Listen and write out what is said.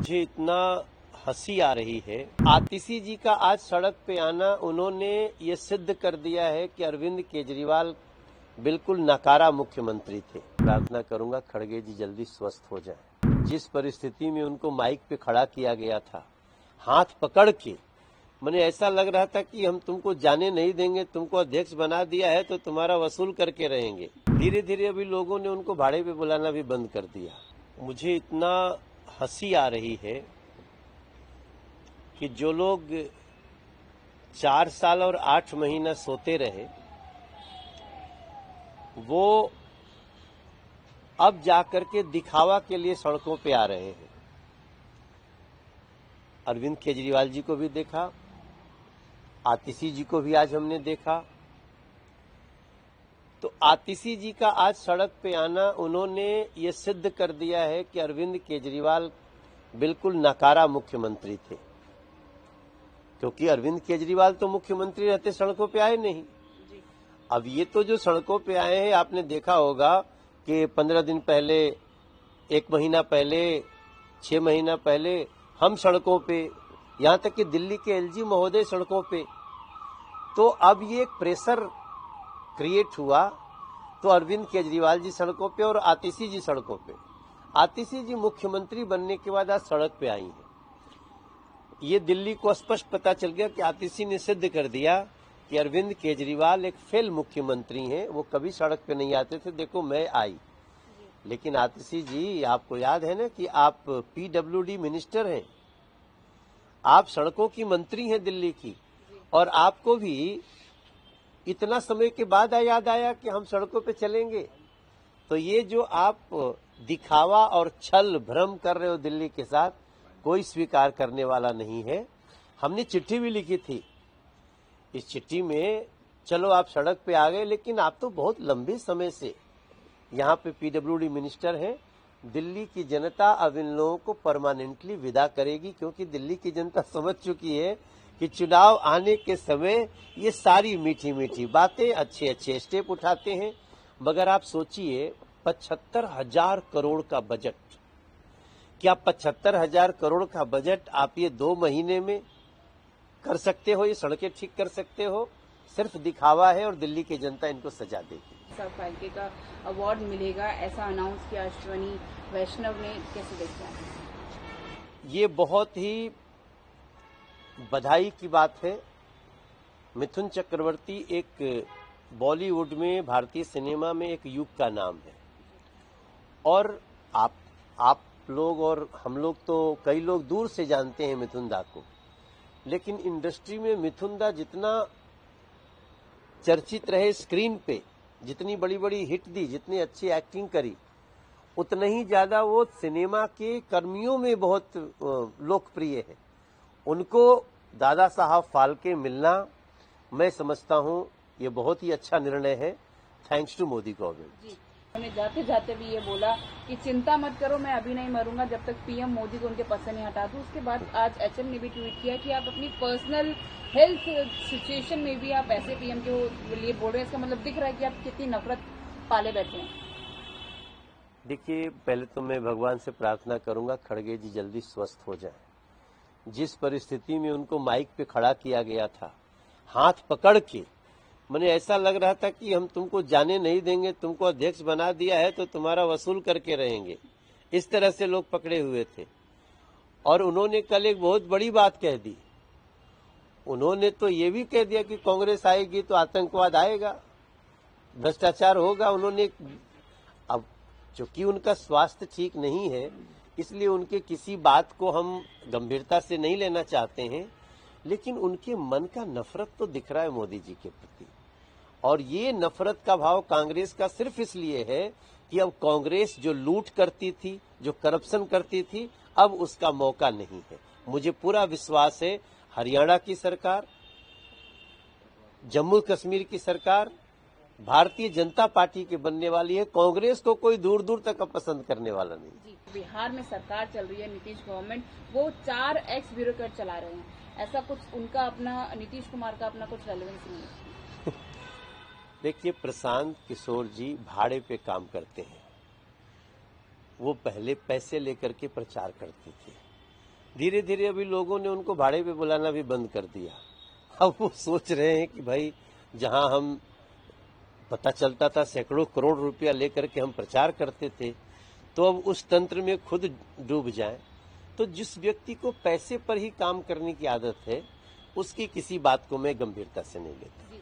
मुझे इतना हंसी आ रही है। आतिशी जी का आज सड़क पे आना, उन्होंने ये सिद्ध कर दिया है कि अरविंद केजरीवाल बिल्कुल नकारा मुख्यमंत्री थे। प्रार्थना करूंगा खड़गे जी जल्दी स्वस्थ हो जाएं। जिस परिस्थिति में उनको माइक पे खड़ा किया गया था, हाथ पकड़ के, मुझे ऐसा लग रहा था कि हम तुमको जाने नहीं देंगे, तुमको अध्यक्ष बना दिया है तो तुम्हारा वसूल करके रहेंगे। धीरे धीरे अभी लोगों ने उनको भाड़े पे बुलाना भी बंद कर दिया। मुझे इतना हंसी आ रही है कि जो लोग 4 साल और 8 महीना सोते रहे, वो अब जाकर के दिखावा के लिए सड़कों पे आ रहे हैं। अरविंद केजरीवाल जी को भी देखा, आतिशी जी को भी आज हमने देखा। तो आतिशी जी का आज सड़क पे आना, उन्होंने ये सिद्ध कर दिया है कि अरविंद केजरीवाल बिल्कुल नकारा मुख्यमंत्री थे, क्योंकि अरविंद केजरीवाल तो मुख्यमंत्री रहते सड़कों पे आए नहीं। अब ये तो जो सड़कों पे आए हैं, आपने देखा होगा कि 15 दिन पहले, 1 महीना पहले, 6 महीना पहले हम सड़कों पे, यहां तक कि दिल्ली के एलजी महोदय सड़कों पे। तो अब ये एक प्रेशर क्रिएट हुआ, तो अरविंद केजरीवाल जी सड़कों पे और आतिशी जी सड़कों पे। आतिशी जी मुख्यमंत्री बनने के बाद आज सड़क पे आई हैं। ये दिल्ली को स्पष्ट पता चल गया कि आतिशी ने सिद्ध कर दिया कि अरविंद केजरीवाल एक फेल मुख्यमंत्री हैं। वो कभी सड़क पे नहीं आते थे, देखो मैं आई। लेकिन आतिशी जी, आपको याद है ना कि आप पीडब्ल्यूडी मिनिस्टर हैं, आप सड़कों की मंत्री हैं दिल्ली की, और आपको भी इतना समय के बाद याद आया कि हम सड़कों पे चलेंगे। तो ये जो आप दिखावा और छल भ्रम कर रहे हो दिल्ली के साथ, कोई स्वीकार करने वाला नहीं है। हमने चिट्ठी भी लिखी थी। इस चिट्ठी में चलो आप सड़क पे आ गए, लेकिन आप तो बहुत लंबे समय से यहाँ पे पीडब्ल्यूडी मिनिस्टर हैं। दिल्ली की जनता अब इन लोगों को परमानेंटली विदा करेगी, क्योंकि दिल्ली की जनता समझ चुकी है कि चुनाव आने के समय ये सारी मीठी मीठी बातें, अच्छे अच्छे स्टेप उठाते हैं। मगर आप सोचिए, 75,000 करोड़ का बजट, क्या 75,000 करोड़ का बजट आप ये 2 महीने में कर सकते हो? ये सड़कें ठीक कर सकते हो? सिर्फ दिखावा है और दिल्ली की जनता इनको सजा देगी। सब फाइल्के का अवार्ड मिलेगा, ऐसा अनाउंस किया अश्वनी वैष्णव ने, कैसे देखते हैं? ये बहुत ही बधाई की बात है। मिथुन चक्रवर्ती एक बॉलीवुड में, भारतीय सिनेमा में एक युग का नाम है, और आप लोग और हम लोग तो कई लोग दूर से जानते हैं मिथुन दा को, लेकिन इंडस्ट्री में मिथुन दा जितना चर्चित रहे स्क्रीन पे, जितनी बड़ी बड़ी हिट दी, जितनी अच्छी एक्टिंग करी, उतना ही ज्यादा वो सिनेमा के कर्मियों में बहुत लोकप्रिय है। उनको दादा साहब फाल्के मिलना, मैं समझता हूं ये बहुत ही अच्छा निर्णय है। Thanks to Modi government. उन्होंने जाते जाते भी ये बोला कि चिंता मत करो, मैं अभी नहीं मरूंगा जब तक पीएम मोदी को उनके पद से नहीं हटा दूं। उसके बाद आज एचएम ने भी ट्वीट किया कि आप अपनी पर्सनल हेल्थ सिचुएशन में भी आप ऐसे पीएम के लिए बोल रहे हैं। इसका मतलब दिख रहा है कि आप कितनी नफरत पाले बैठे हैं। देखिए, पहले तो मैं भगवान से प्रार्थना करूंगा खड़गे जी जल्दी स्वस्थ हो जाएं। जिस परिस्थिति में उनको माइक पे खड़ा किया गया था, हाथ पकड़ के, मुझे ऐसा लग रहा था कि हम तुमको जाने नहीं देंगे, तुमको अध्यक्ष बना दिया है तो तुम्हारा वसूल करके रहेंगे। इस तरह से लोग पकड़े हुए थे। और उन्होंने कल एक बहुत बड़ी बात कह दी। उन्होंने तो ये भी कह दिया कि कांग्रेस आएगी तो आतंकवाद आएगा, भ्रष्टाचार होगा। उन्होंने, अब चूंकि उनका स्वास्थ्य ठीक नहीं है, इसलिए उनके किसी बात को हम गंभीरता से नहीं लेना चाहते हैं, लेकिन उनके मन का नफरत तो दिख रहा है मोदी जी के प्रति। और ये नफरत का भाव कांग्रेस का सिर्फ इसलिए है कि अब कांग्रेस जो लूट करती थी, जो करप्शन करती थी, अब उसका मौका नहीं है। मुझे पूरा विश्वास है हरियाणा की सरकार, जम्मू कश्मीर की सरकार भारतीय जनता पार्टी की बनने वाली है। कांग्रेस को कोई दूर दूर तक पसंद करने वाला नहीं। जी, बिहार में सरकार चल रही है नीतीश गवर्नमेंट, वो 4 एक्स ब्यूरोक्रेट चला रहे हैं। ऐसा कुछ उनका अपना, नीतीश कुमार का अपना कुछ रेलेवेंस नहीं है? देखिए, प्रशांत किशोर जी भाड़े पे काम करते हैं। वो पहले पैसे लेकर के प्रचार करते थे, धीरे धीरे अभी लोगों ने उनको भाड़े पे बुलाना भी बंद कर दिया। अब वो सोच रहे हैं कि भाई जहां हम पता चलता था सैकड़ों करोड़ रुपया लेकर के हम प्रचार करते थे, तो अब उस तंत्र में खुद डूब जाएं। तो जिस व्यक्ति को पैसे पर ही काम करने की आदत है, उसकी किसी बात को मैं गंभीरता से नहीं लेता।